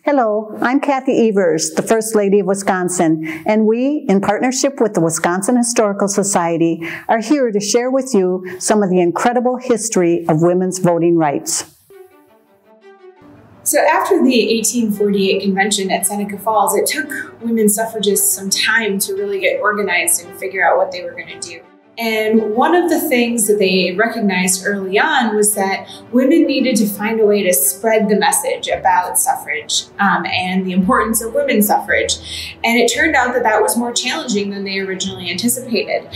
Hello, I'm Kathy Evers, the First Lady of Wisconsin, and we, in partnership with the Wisconsin Historical Society, are here to share with you some of the incredible history of women's voting rights. So after the 1848 convention at Seneca Falls, it took women suffragists some time to really get organized and figure out what they were going to do. And one of the things that they recognized early on was that women needed to find a way to spread the message about suffrage and the importance of women's suffrage. And it turned out that that was more challenging than they originally anticipated.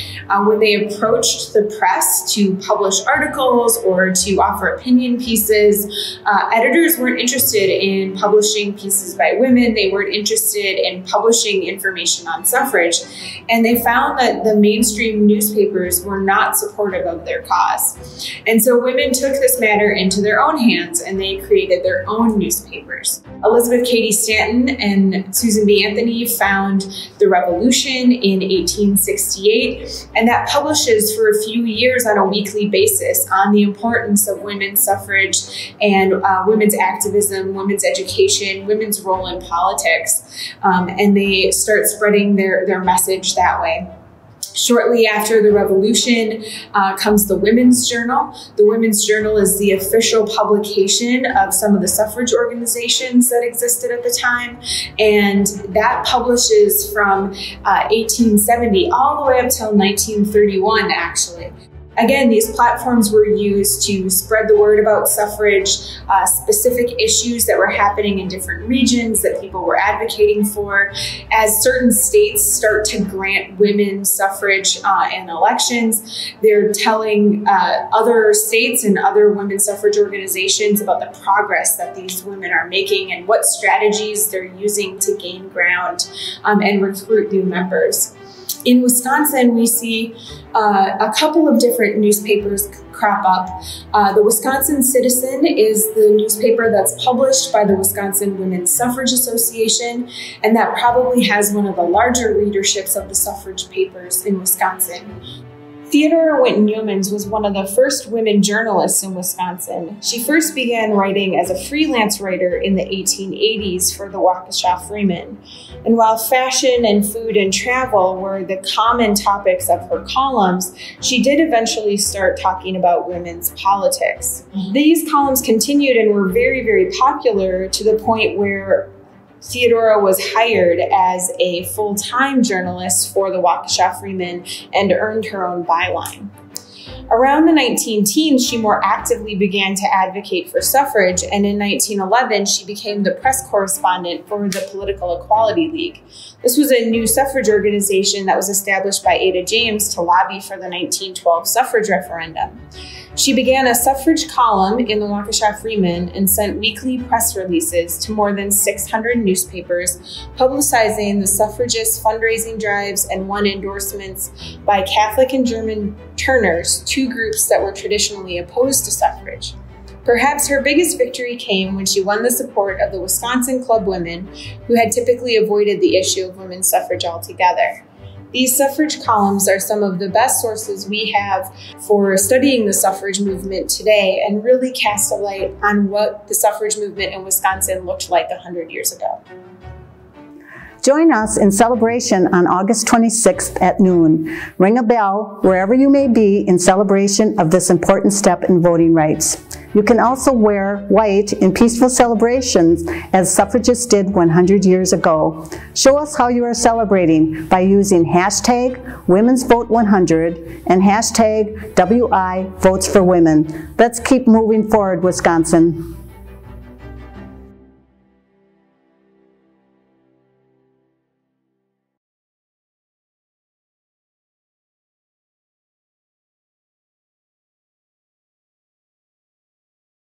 When they approached the press to publish articles or to offer opinion pieces, editors weren't interested in publishing pieces by women. They weren't interested in publishing information on suffrage. And they found that the mainstream newspapers were not supportive of their cause. And so women took this matter into their own hands and they created their own newspapers. Elizabeth Cady Stanton and Susan B. Anthony found The Revolution in 1868, and that publishes for a few years on a weekly basis on the importance of women's suffrage and women's activism, women's education, women's role in politics, and they start spreading their message that way. Shortly after the Revolution comes the Women's Journal. The Women's Journal is the official publication of some of the suffrage organizations that existed at the time, and that publishes from 1870 all the way up till 1931, actually. Again, these platforms were used to spread the word about suffrage, specific issues that were happening in different regions that people were advocating for. As certain states start to grant women suffrage in elections, they're telling other states and other women's suffrage organizations about the progress that these women are making and what strategies they're using to gain ground and recruit new members. In Wisconsin, we see a couple of different newspapers crop up. The Wisconsin Citizen is the newspaper that's published by the Wisconsin Women's Suffrage Association, and that probably has one of the larger readerships of the suffrage papers in Wisconsin. Theodora Winton Yeomans was one of the first women journalists in Wisconsin. She first began writing as a freelance writer in the 1880s for the Waukesha Freeman. And while fashion and food and travel were the common topics of her columns, she did eventually start talking about women's politics. These columns continued and were very, very popular to the point where Theodora was hired as a full-time journalist for the Waukesha Freeman and earned her own byline. Around the 19-teens, she more actively began to advocate for suffrage, and in 1911, she became the press correspondent for the Political Equality League. This was a new suffrage organization that was established by Ada James to lobby for the 1912 suffrage referendum. She began a suffrage column in the Waukesha Freeman and sent weekly press releases to more than 600 newspapers, publicizing the suffragist fundraising drives and won endorsements by Catholic and German turners, two groups that were traditionally opposed to suffrage. Perhaps her biggest victory came when she won the support of the Wisconsin Club women, who had typically avoided the issue of women's suffrage altogether. These suffrage columns are some of the best sources we have for studying the suffrage movement today and really cast a light on what the suffrage movement in Wisconsin looked like 100 years ago. Join us in celebration on August 26th at noon. Ring a bell wherever you may be in celebration of this important step in voting rights. You can also wear white in peaceful celebrations as suffragists did 100 years ago. Show us how you are celebrating by using hashtag Women'sVote100 and hashtag WI Votes for Women. Let's keep moving forward, Wisconsin.